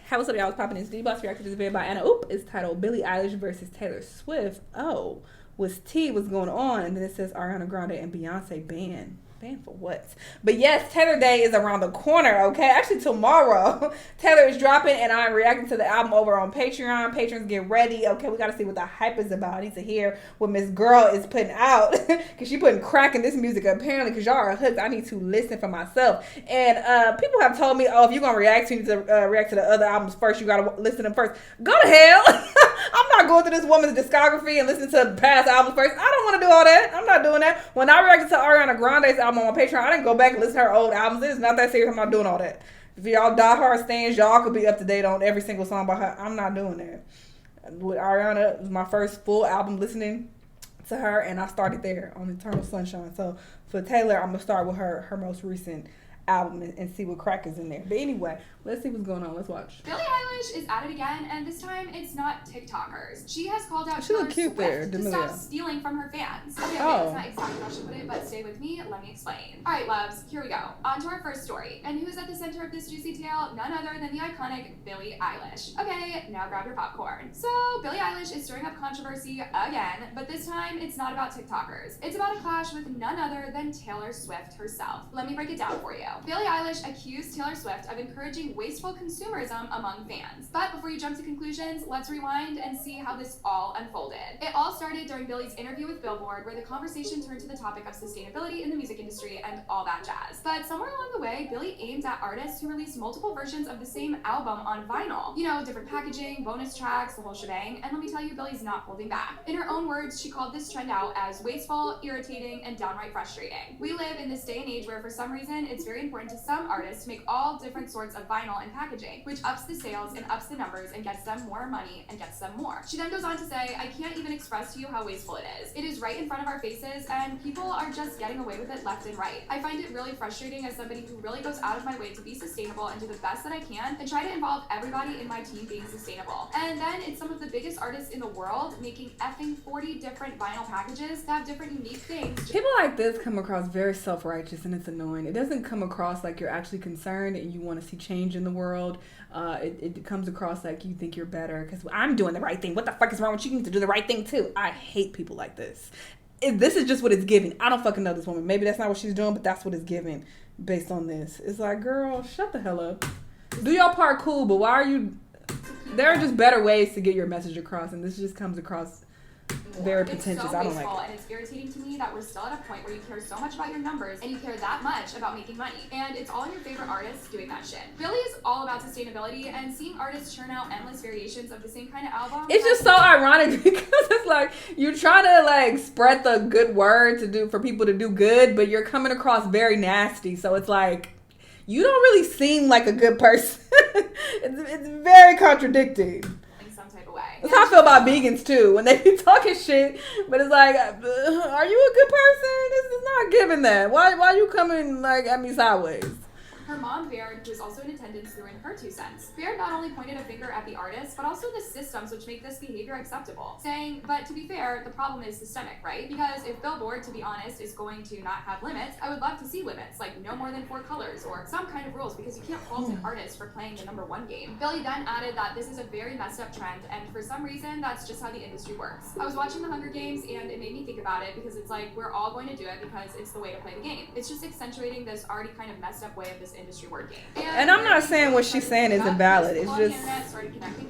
Hey, what's up, y'all? What's poppin'? It's D-Boss reacted to this video by Anna. Oop, it's titled Billie Eilish versus Taylor Swift. Oh, what's what's going on? And then it says Ariana Grande and Beyonce banned. Banned for what? But yes, Taylor Day is around the corner, okay? Actually, tomorrow, Taylor is dropping, and I'm reacting to the album over on Patreon. Patrons, get ready, okay? We got to see what the hype is about. I need to hear what Miss Girl is putting out, because she putting crack in this music, apparently, because y'all are hooked. I need to listen for myself. And people have told me, oh, if you're going to react, you need to react to the other albums first. You got to listen to them first. Go to hell. I'm not going through this woman's discography and listening to past albums first. I don't want to do all that. I'm not doing that. When I reacted to Ariana Grande's album on my Patreon, I didn't go back and listen to her old albums. It is not that serious. I'm not doing all that. If y'all diehard stands, y'all could be up to date on every single song by her. I'm not doing that. With Ariana, it was my first full album listening to her, and I started there on Eternal Sunshine. So for Taylor, I'm going to start with her most recent album and see what crack is in there. But anyway, let's see what's going on. Let's watch. Billie Eilish is at it again, and this time it's not TikTokers. She has called out She look Taylor cute Swift there, to stop stealing from her fans. Okay, Oh. that's not exactly how she put it, but stay with me, let me explain. Alright, loves, here we go. On to our first story. And who's at the center of this juicy tale? None other than the iconic Billie Eilish. Okay, now grab your popcorn. So, Billie Eilish is stirring up controversy again, but this time it's not about TikTokers. It's about a clash with none other than Taylor Swift herself. Let me break it down for you. Billie Eilish accused Taylor Swift of encouraging wasteful consumerism among fans. But before you jump to conclusions, let's rewind and see how this all unfolded. It all started during Billie's interview with Billboard, where the conversation turned to the topic of sustainability in the music industry and all that jazz. But somewhere along the way, Billie aimed at artists who released multiple versions of the same album on vinyl. You know, different packaging, bonus tracks, the whole shebang. And let me tell you, Billie's not holding back. In her own words, she called this trend out as wasteful, irritating, and downright frustrating. We live in this day and age where for some reason, it's very important to some artists to make all different sorts of vinyl and packaging, which ups the sales and ups the numbers and gets them more money and gets them more. She then goes on to say, I can't even express to you how wasteful it is. It is right in front of our faces and people are just getting away with it left and right. I find it really frustrating as somebody who really goes out of my way to be sustainable and do the best that I can and try to involve everybody in my team being sustainable. And then it's some of the biggest artists in the world making effing 40 different vinyl packages that have different unique things. People like this come across very self-righteous and it's annoying. It doesn't come across like you're actually concerned and you want to see change in the world. It comes across like you think you're better because I'm doing the right thing. What the fuck is wrong with you? You need to do the right thing too. I hate people like this. This is just what it's giving. I don't fucking know this woman. Maybe that's not what she's doing, but that's what it's giving based on this. It's like, girl, shut the hell up. Do your part, cool, but why are you... There are just better ways to get your message across, and this just comes across very pretentious. It's so I don't like it. And it's irritating to me that we're still at a point where you care so much about your numbers and you care that much about making money. And it's all in your favorite artists doing that shit. Billie is all about sustainability and seeing artists churn out endless variations of the same kind of album. It's just so ironic because it's like you're trying to like spread the good word for people to do good, but you're coming across very nasty. So it's like you don't really seem like a good person. it's very contradicting. That's how I feel about vegans too. When they be talking shit, but it's like, are you a good person? This is not giving that. Why you coming like at me sideways? Her mom, Baird, who was also in attendance, threw in her 2 cents. Baird not only pointed a finger at the artists, but also the systems which make this behavior acceptable, saying, but to be fair, the problem is systemic, right? Because if Billboard, to be honest, is going to not have limits, I would love to see limits, like no more than 4 colors, or some kind of rules, because you can't fault an artist for playing the #1 game. Billie then added that this is a very messed up trend, and for some reason, that's just how the industry works. I was watching the Hunger Games, and it made me think about it, because it's like, we're all going to do it because it's the way to play the game. It's just accentuating this already kind of messed up way of this industry working. And I'm not saying what she's saying isn't valid. It's just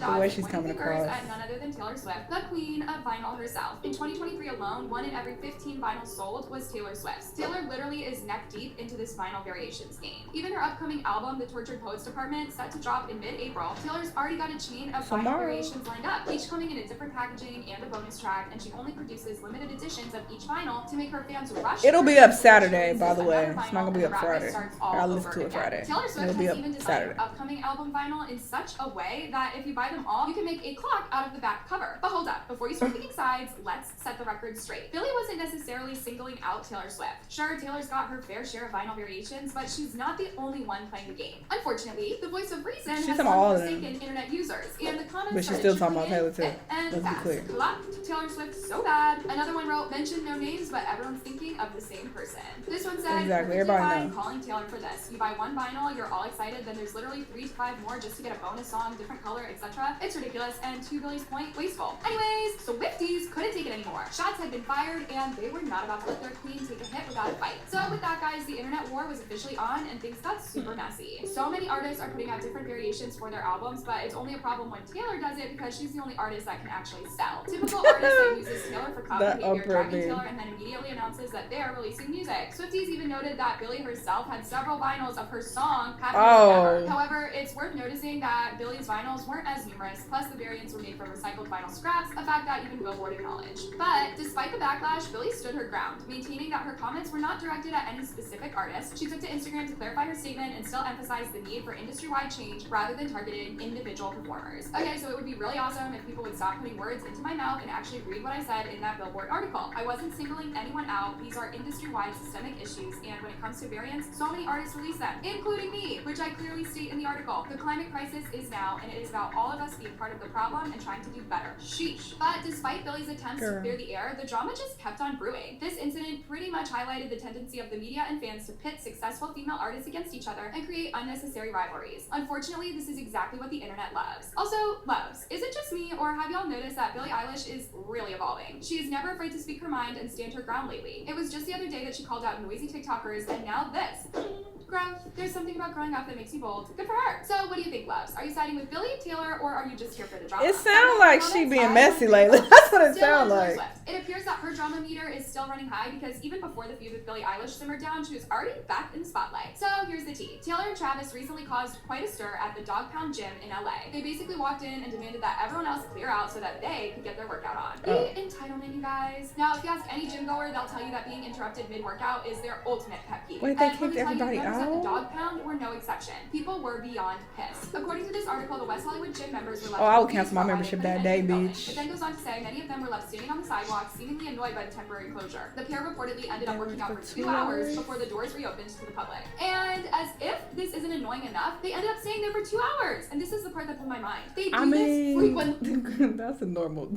the way she's coming across. At none other than Taylor Swift, the queen of vinyl herself. In 2023 alone, 1 in every 15 vinyls sold was Taylor Swift's. Taylor literally is neck deep into this vinyl variations game. Even her upcoming album, The Tortured Poets Department, set to drop in mid-April, Taylor's already got a chain of vinyl variations lined up, each coming in a different packaging and a bonus track, and she only produces limited editions of each vinyl to make her fans rush. It'll be up Saturday, by the way. It's not gonna be up Friday. I'll listen to it Friday. Taylor Swift It'll be has up even designed Saturday. her upcoming album vinyl in such a way that if you buy them all, you can make a clock out of the back cover. But hold up, before you start picking sides, let's set the record straight. Billie wasn't necessarily singling out Taylor Swift. Sure, Taylor's got her fair share of vinyl variations, but she's not the only one playing the game. Unfortunately, the voice of reason has some forsaken internet users, and the comments but she's still talking about Taylor too. And Let's be clear. Clapped Taylor Swift so bad. Another one wrote, mention no names, but everyone's thinking of the same person. This one said, exactly, everybody knows. Calling Taylor for this. You buy one vinyl, you're all excited, then there's literally 3 to 5 more just to get a bonus song, different color, etc. It's ridiculous, and to Billie's point, wasteful. Anyways, Swifties couldn't take it anymore. Shots had been fired, and they were not about to let their queen take a hit without a fight. So with that, guys, the internet war was officially on, and things got super messy. So many artists are putting out different variations for their albums, but it's only a problem when Taylor does it because she's the only artist that can actually sell. Typical artist that uses Taylor for copy behavior, dragging Taylor, and then immediately announces that they are releasing music. Swifties even noted that Billie herself had several vinyls of her song Happier Than Ever. However, it's worth noticing that Billie's vinyls weren't as numerous, plus the variants were made from recycled vinyl scraps, a fact that even Billboard acknowledged. But despite the backlash, Billie stood her ground, maintaining that her comments were not directed at any specific artist. She took to Instagram to clarify her statement and still emphasized the need for industry-wide change rather than targeting individual performers. Okay, so it would be really awesome if people would stop putting words into my mouth and actually read what I said in that Billboard article. I wasn't singling anyone out. These are industry-wide systemic issues, and when it comes to variants, so many artists release them, including me, which I clearly state in the article. The climate crisis is now, and it is about all of us being part of the problem and trying to do better. Sheesh. But despite Billie's attempts to clear the air, the drama just kept on brewing. This incident pretty much highlighted the tendency of the media and fans to pit successful female artists against each other and create unnecessary rivalries. Unfortunately, this is exactly what the internet loves. Also, loves. Is it just me, or have y'all noticed that Billie Eilish is really evolving? She is never afraid to speak her mind and stand her ground lately. It was just the other day that she called out noisy TikTokers, and now this. Growth. There's something about growing up that makes you bold. Good for her. So what do you think, loves? Are you siding with Billie, Taylor, or are you just here for the drama? It sounds like she being messy lately. That's what it sounds like. It appears that her drama meter is still running high because even before the feud with Billie Eilish simmered down, she was already back in the spotlight. So here's the tea. Taylor and Travis recently caused quite a stir at the Dog Pound gym in LA. They basically walked in and demanded that everyone else clear out so that they could get their workout on. The entitlement, you guys. Now, if you ask any gym goer, they'll tell you that being interrupted mid-workout is their ultimate pet peeve. Wait, they kicked everybody out? At the Dog Pound were no exception. People were beyond pissed. According to this article, the West Hollywood gym members were left. Oh, I would cancel my membership that day, bitch. It then goes on to say many of them were left standing on the sidewalk, seemingly annoyed by the temporary closure. The pair reportedly ended up working out for 2 hours before the doors reopened to the public. And as if this isn't annoying enough, they ended up staying there for 2 hours. And this is the part that blew my mind. They do this frequently. That's a normal.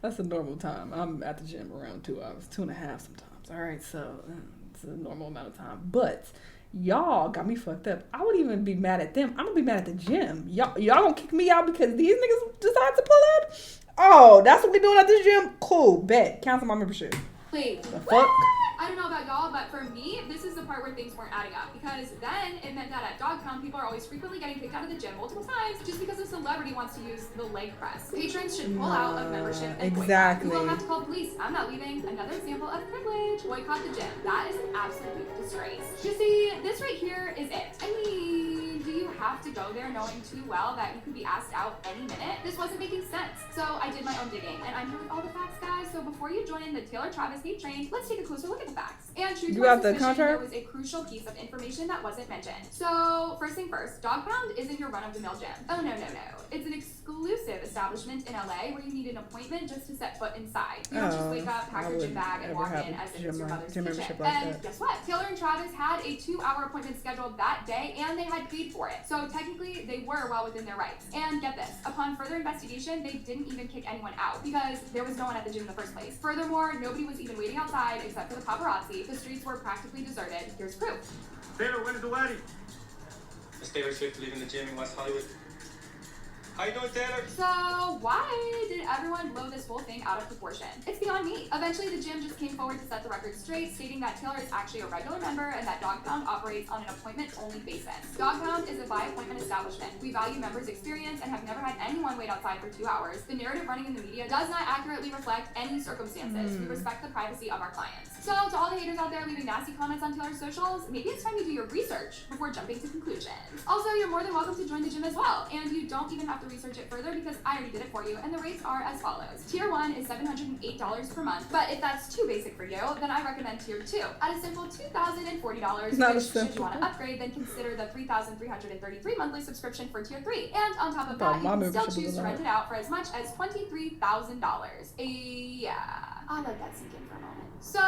That's a normal time. I'm at the gym around 2 hours, 2.5 sometimes. All right, so it's a normal amount of time, but. Y'all got me fucked up. I wouldn't even be mad at them. I'm gonna be mad at the gym. Y'all gonna kick me out because these niggas decide to pull up? Oh, that's what we doing at this gym? Cool, bet. Cancel my membership. Wait, the fuck? I don't know about y'all, but for me, this is the part where things weren't adding up. Because then it meant that at Dog Pound, people are always frequently getting kicked out of the gym multiple times just because a celebrity wants to use the leg press. Patrons should pull out of membership and exactly. boycott. You will have to call police. I'm not leaving. Another example of privilege. Boycott the gym. That is an absolute disgrace. You see, this right here is it. I mean, do you have to go there knowing too well that you could be asked out any minute? This wasn't making sense. So I did my own digging, and I'm here with all the facts, guys. So before you join in the Taylor Travis hate train, let's take a closer look at the facts. And true to my suspicion, there was a crucial piece of information that wasn't mentioned. So first thing first, Dog Pound isn't your run-of-the-mill gym. Oh no. It's an exclusive establishment in LA where you need an appointment just to set foot inside. You don't just wake up, pack your gym bag, and walk in as if it's your mother's kitchen. And guess what? Taylor and Travis had a 2-hour appointment scheduled that day, and they had paid for it. So technically, they were well within their rights. And get this, upon further investigation, they didn't even kick anyone out because there was no one at the gym in the first place. Furthermore, nobody was even waiting outside except for the paparazzi. The streets were practically deserted. Here's proof. Taylor, when is the wedding? Is Taylor Swift leaving the gym in West Hollywood? How you doing, Taylor? So why did everyone blow this whole thing out of proportion? It's beyond me. Eventually, the gym just came forward to set the record straight, stating that Taylor is actually a regular member and that Dog Pound operates on an appointment-only basis. Dog Pound is a by-appointment establishment. We value members' experience and have never had anyone wait outside for 2 hours. The narrative running in the media does not accurately reflect any circumstances. We respect the privacy of our clients. So to all the haters out there leaving nasty comments on Taylor's socials, maybe it's time you do your research before jumping to conclusions. Also, you're more than welcome to join the gym as well, and you don't even have to research it further because I already did it for you, and the rates are as follows. Tier 1 is $708 per month, but if that's too basic for you, then I recommend Tier 2 at a simple $2,040, which should you want to upgrade, then consider the $3,333 monthly subscription for Tier 3. And on top of that, you can still choose to rent it out for as much as $23,000. Yeah, I'll let that sink in for a moment. So,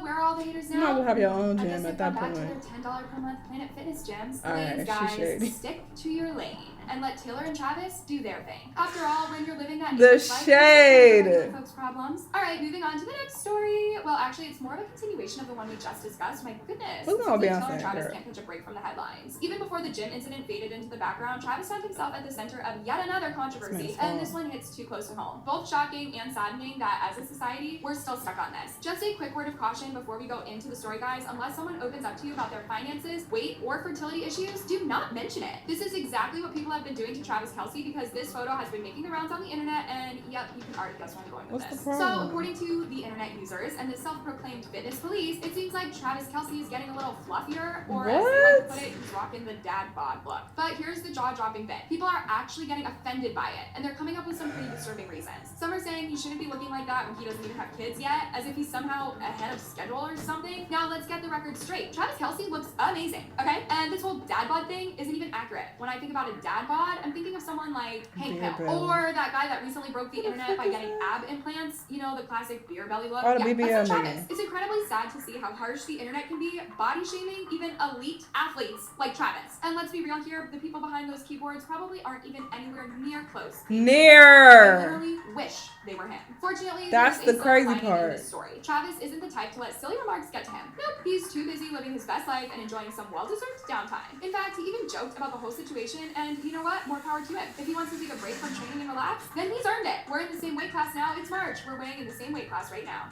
where are all the haters now? You might as well have your own gym at that point. point. Back to their $10 per month Planet Fitness gyms. Alright, Please, guys, stick to your lane and let Taylor and Travis do their thing. After all, when you're living that the shade. Folks' problems. All right, moving on to the next story. Well, actually, it's more of a continuation of the one we just discussed. My goodness. What's going on, Taylor and Beyonce? Travis can't catch a break from the headlines. Even before the gym incident faded into the background, Travis found himself at the center of yet another controversy, and this one hits too close to home. Both shocking and saddening that as a society, we're still stuck on this. Just a quick word of caution before we go into the story, guys. Unless someone opens up to you about their finances, weight, or fertility issues, do not mention it. This is exactly what people have been doing to Travis Kelce because this photo has been making the rounds on the internet, and yep, you can already guess where I'm going with this. So, according to the internet users and the self-proclaimed fitness police, it seems like Travis Kelce is getting a little fluffier, or as they like to put it, he's rocking the dad bod look. But here's the jaw-dropping bit. People are actually getting offended by it, and they're coming up with some pretty disturbing reasons. Some are saying he shouldn't be looking like that when he doesn't even have kids yet, as if he's somehow ahead of schedule or something. Now, let's get the record straight. Travis Kelce looks amazing, okay? And this whole dad bod thing isn't even accurate. When I think about a dad bod, I'm thinking of someone like Hank Hill, or that guy that recently broke the internet by getting ab implants, you know, the classic beer belly look. Oh, yeah, that's Travis. It's incredibly sad to see how harsh the internet can be, body shaming even elite athletes like Travis. And let's be real here, the people behind those keyboards probably aren't even anywhere near close. They literally wish they were him. Fortunately, that's the crazy part. In this story. Travis isn't the type to let silly remarks get to him. Nope, he's too busy living his best life and enjoying some well-deserved downtime. In fact, he even joked about the whole situation, and you know what? More power to him. If he wants to take a break from training and relax, then he's earned it. We're in the same weight class now. It's March. We're weighing in the same weight class right now.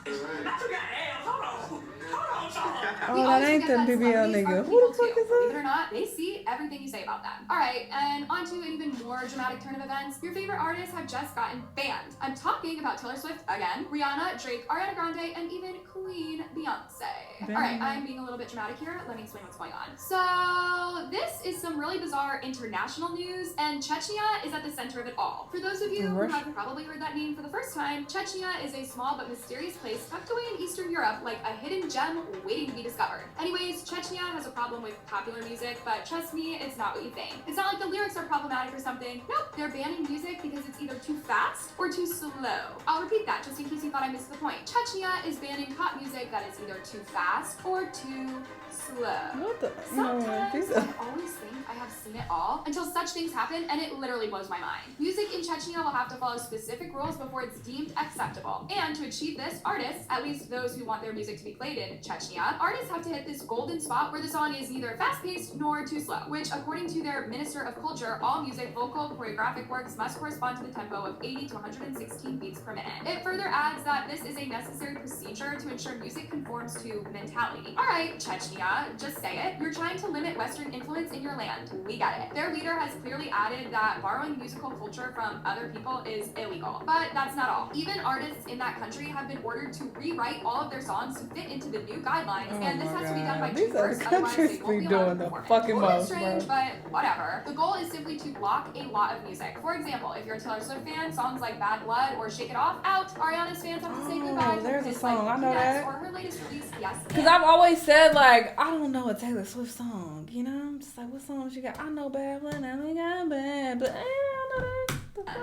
Oh, that ain't the BBL nigga. Who the fuck is that? Believe it or not, they see everything you say about them. Alright, and on to an even more dramatic turn of events. Your favorite artists have just gotten banned. I'm talking about Taylor Swift again, Rihanna, Drake, Ariana Grande, and even Queen Beyonce. Alright, I'm being a little bit dramatic here. Let me explain what's going on. So, this is some really bizarre international news, and Chechnya is at the center of it all. For those of you who have probably heard that name for the first time, Chechnya is a small but mysterious place tucked away in Eastern Europe, like a hidden gem waiting to be discovered. Anyways, Chechnya has a problem with popular music, but trust me, it's not what you think. It's not like the lyrics are problematic or something. Nope, they're banning music because it's either too fast or too slow. I'll repeat that just in case you thought I missed the point. Chechnya is banning pop music that is either too fast or too slow. What the? Sometimes I always think I have seen it all until such things happen, and it literally blows my mind. Music in Chechnya will have to follow specific rules before it's deemed acceptable. And to achieve this, artists, at least those who want their music to be played in Chechnya, artists have to hit this golden spot where the song is neither fast-paced nor too slow, which according to their Minister of Culture, all music, vocal, choreographic works must correspond to the tempo of 80 to 116 beats per minute. It further adds that this is a necessary procedure to ensure music conforms to mentality. Alright, Chechnya, just say it. You're trying to limit Western influence in your land. We get it. Their leader has clearly added that borrowing musical culture from other people is illegal. But that's not all. Even artists in that country have been ordered to rewrite all of their songs to fit into the new guidelines, and this has to be done by June 1st, otherwise they won't be allowed to perform it. A little strange, but whatever. The goal is simply to block a lot of music. For example, if you're a Taylor Swift fan, songs like Bad Blood or Shake It Off, out. Ariana's fans have to say goodbye to there's a hits song. like I know that. Or her latest release, Yes. Because I've always said, like, I don't know a Taylor Swift song, you know? I'm just like, what song she got? I know Bad Blood, I know got Bad, but I don't know that.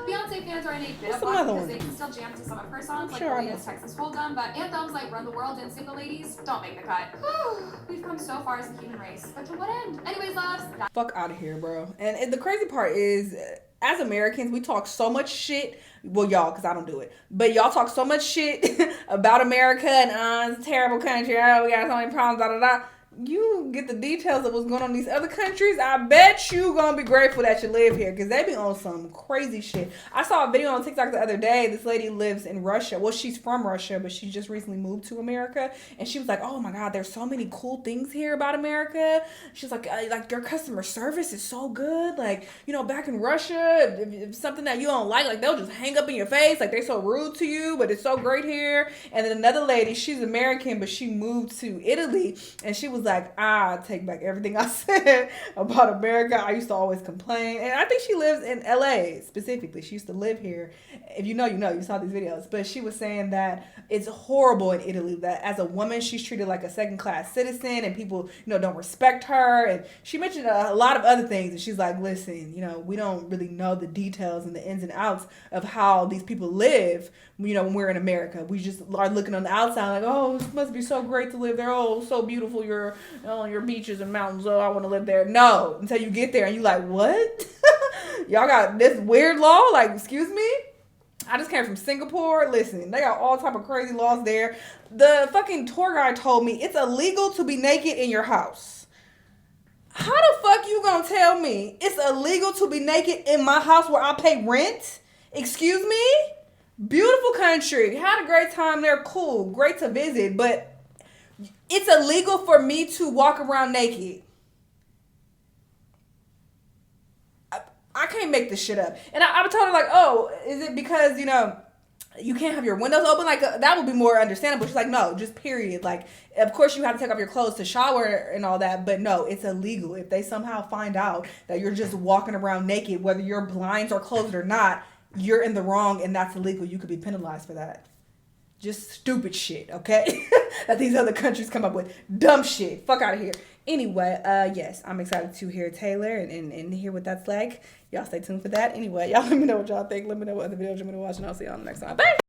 Beyonce fans are in a bit of luck because they can still jam to some of her songs, like the latest Texas Hold'em, but anthems like Run the World and Single Ladies don't make the cut. We've come so far as a human race, but to what end? Anyways, loves. Fuck out of here, bro. And the crazy part is, as Americans, we talk so much shit. Well, y'all, because I don't do it. But y'all talk so much shit about America and it's a terrible country. Oh, we got so many problems, da da da. You get the details of what's going on in these other countries, I bet you gonna be grateful that you live here, because they be on some crazy shit. I saw a video on TikTok the other day. This lady lives in Russia. Well, she's from Russia, but she just recently moved to America, and she was like, oh my god, there's so many cool things here about America. She's like your customer service is so good. Like, you know, back in Russia, if something that you don't like they'll just hang up in your face, like they're so rude to you, but it's so great here. And then another lady, she's American, but she moved to Italy, and she was like, I take back everything I said about America. I used to always complain. And I think she lives in LA specifically. She used to live here. If you know, you know. You saw these videos. But she was saying that it's horrible in Italy that as a woman, she's treated like a second-class citizen and people, don't respect her. And she mentioned a lot of other things. And she's like, listen, we don't really know the details and the ins and outs of how these people live, when we're in America. We just are looking on the outside like, oh, it must be so great to live there. Oh, so beautiful. Your beaches and mountains. Oh, I want to live there. No, until you get there and you like, what? Y'all got this weird law? Like, excuse me? I just came from Singapore. Listen, they got all type of crazy laws there. The fucking tour guide told me it's illegal to be naked in your house. How the fuck you gonna tell me it's illegal to be naked in my house where I pay rent? Excuse me? Beautiful country. Had a great time there. Cool. Great to visit. But it's illegal for me to walk around naked. I can't make this shit up. And I told her, like, oh, is it because, you can't have your windows open? Like, that would be more understandable. She's like, no, just period. Like, of course you have to take off your clothes to shower and all that, but no, it's illegal. If they somehow find out that you're just walking around naked, whether your blinds are closed or not, you're in the wrong and that's illegal. You could be penalized for that. Just stupid shit, okay? That these other countries come up with. Dumb shit. Fuck out of here. Anyway, yes, I'm excited to hear Taylor and hear what that's like. Y'all stay tuned for that. Anyway, y'all let me know what y'all think. Let me know what other videos you want me to watch, and I'll see y'all next time. Bye!